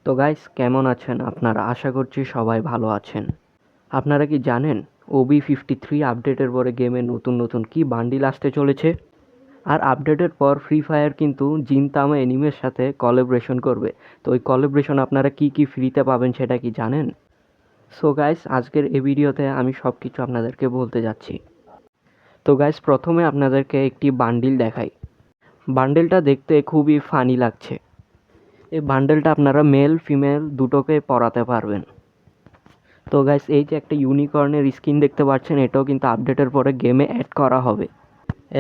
তো গাইস কেমন আছেন আপনারা? আশা করছি সবাই ভালো আছেন। আপনারা কি জানেন OB53 আপডেটের পরে গেমে নতুন নতুন কি বান্ডিল আসতে চলেছে? আর আপডেটের পর ফ্রি ফায়ার কিন্তু জিনতামা অ্যানিমের সাথে কোলাবোরেশন করবে। তো ওই কোলাবোরেশন আপনারা কি কি ফ্রিতে পাবেন সেটা কি জানেন? সো গাইস আজকের এই ভিডিওতে আমি সব কিছু আপনাদেরকে বলতে যাচ্ছি। তো গাইস প্রথমে আপনাদেরকে একটি বান্ডিল দেখাই। বান্ডিলটা দেখতে খুবই ফানি লাগছে। এই বান্ডেলটা আপনারা মেল ফিমেল দুটোকে পরাতে পারবেন। তো গাইস এই যে একটা ইউনিকর্নের স্কিন দেখতে পাচ্ছেন, এটাও কিন্তু আপডেটের পরে গেমে অ্যাড করা হবে।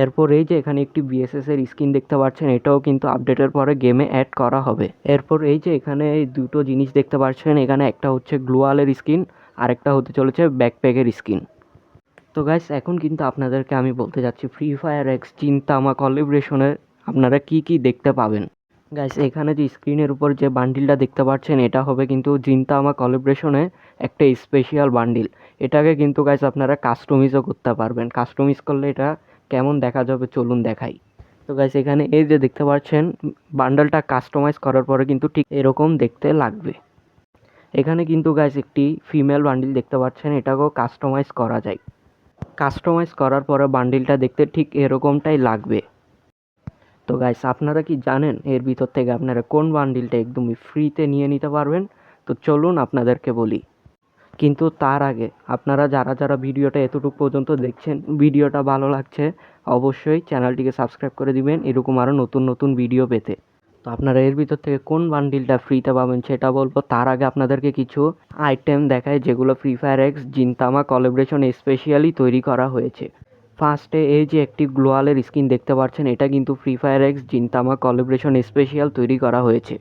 এরপর এই যে এখানে একটি বিএসএস এর স্কিন দেখতে পাচ্ছেন, এটাও কিন্তু আপডেটের পরে গেমে অ্যাড করা হবে। এরপর এই যে এখানে এই দুটো জিনিস দেখতে পাচ্ছেন, এখানে একটা হচ্ছে গ্লোয়ালের স্কিন আর একটা হতে চলেছে ব্যাকপ্যাকের স্কিন। তো গাইস এখন কিন্তু আপনাদেরকে আমি বলতে যাচ্ছি ফ্রি ফায়ার এক্স চিনতামা কোলাবোরেশনের আপনারা কি কি দেখতে পাবেন। গাইস এখানে যে স্ক্রিনের উপর যে বান্ডিলটা দেখতে পাচ্ছেন, এটা হবে কিন্তু জিনতামা কোলাবোরেশনে একটা স্পেশাল বান্ডিল। এটাকে কিন্তু গাইস আপনারা কাস্টমাইজও করতে পারবেন। কাস্টমাইজ করলে এটা কেমন দেখা যাবে চলুন দেখাই। তো গাইস এখানে এই যে দেখতে পাচ্ছেন, বান্ডেলটা কাস্টমাইজ করার পরে কিন্তু ঠিক এরকম দেখতে লাগবে। এখানে কিন্তু গাইস একটি ফিমেল বান্ডিল দেখতে পাচ্ছেন, এটাকেও কাস্টমাইজ করা যায়। কাস্টমাইজ করার পরে বান্ডিলটা দেখতে ঠিক এরকমটাই লাগবে। তো গাইস আপনারা কি জানেন এর ভিতর থেকে আপনারা কোন বান্ডিলটা একদমই ফ্রিতে নিয়ে নিতে পারবেন? তো চলুন আপনাদেরকে বলি। কিন্তু তার আগে আপনারা যারা যারা ভিডিওটা এতটুকু পর্যন্ত দেখছেন, ভিডিওটা ভালো লাগছে অবশ্যই চ্যানেলটিকে সাবস্ক্রাইব করে দিবেন এরকম আরও নতুন নতুন ভিডিও পেতে। তো আপনারা এর ভিতর থেকে কোন বান্ডিলটা ফ্রিতে পাবেন সেটা বলবো, তার আগে আপনাদেরকে কিছু আইটেম দেখায় যেগুলো free fire x Gintama collaboration specially তৈরি করা হয়েছে। ফার্স্টে এই যে একটি গ্লোয়ালের স্কিন দেখতে পাচ্ছেন, এটা কিন্তু free fire x Gintama collaboration special তৈরি করা হয়েছে।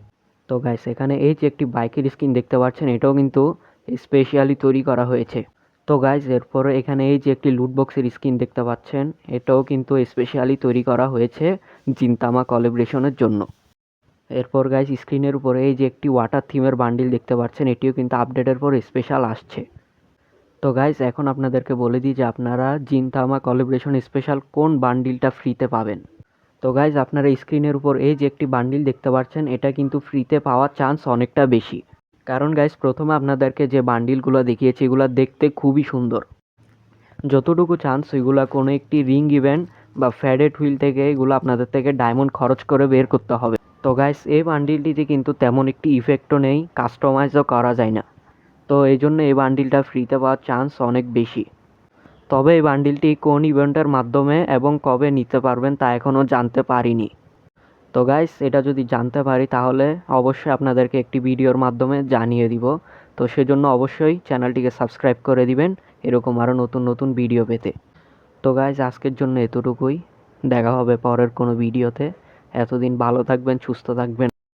তো গাইস এখানে এই যে একটি বাইকের স্কিন দেখতে পাচ্ছেন, এটাও কিন্তু স্পেশালি তৈরি করা হয়েছে। তো গাইস এরপরে এখানে এই যে একটি লুট বক্সের স্কিন দেখতে পাচ্ছেন, এটাও কিন্তু স্পেশালি তৈরি করা হয়েছে জিনতামা কোলাবোরেশনের জন্য। এরপর গাইস স্ক্রিনের উপরে এই যে একটি ওয়াটার থিমের বান্ডিল দেখতে পাচ্ছেন, এটিও কিন্তু আপডেটের পর স্পেশাল আসছে। তো গাইস এখন আপনাদেরকে বলে দিই যে আপনারা জিনতামা কোলাবোরেশন স্পেশাল কোন বান্ডিলটা ফ্রিতে পাবেন। তো গাইস আপনারা স্ক্রিনের উপর এই যে একটি বান্ডিল দেখতে পাচ্ছেন, এটা কিন্তু ফ্রিতে পাওয়ার চান্স অনেকটা বেশি। কারণ গাইস প্রথমে আপনাদেরকে যে বান্ডিলগুলো দেখিয়েছি এগুলো দেখতে খুবই সুন্দর। যতটুকু চান্স এগুলো কোনো একটি রিং ইভেন্ট বা ফ্যাডেড হুইল থেকে এগুলো আপনাদের থেকে ডায়মন্ড খরচ করে বের করতে হবে। তো গাইস এই বান্ডিলটিতে কিন্তু তেমন একটি ইফেক্টও নেই, কাস্টমাইজও করা যায় না। তো এই জন্য এই বান্ডিলটা ফ্রিতে পাওয়ার চান্স অনেক বেশি। তবে এই বান্ডিলটি কোন ইভেন্টের মাধ্যমে এবং কবে নিতে পারবেন তা এখনও জানতে পারিনি। তো গাইস এটা যদি জানতে পারি তাহলে অবশ্যই আপনাদেরকে একটি ভিডিওর মাধ্যমে জানিয়ে দিব। তো সেজন্য অবশ্যই চ্যানেলটিকে সাবস্ক্রাইব করে দিবেন এরকম আরও নতুন নতুন ভিডিও পেতে। তো গাইস আজকের জন্য এতটুকুই। দেখা হবে পরের কোনো ভিডিওতে। এতদিন ভালো থাকবেন, সুস্থ থাকবেন।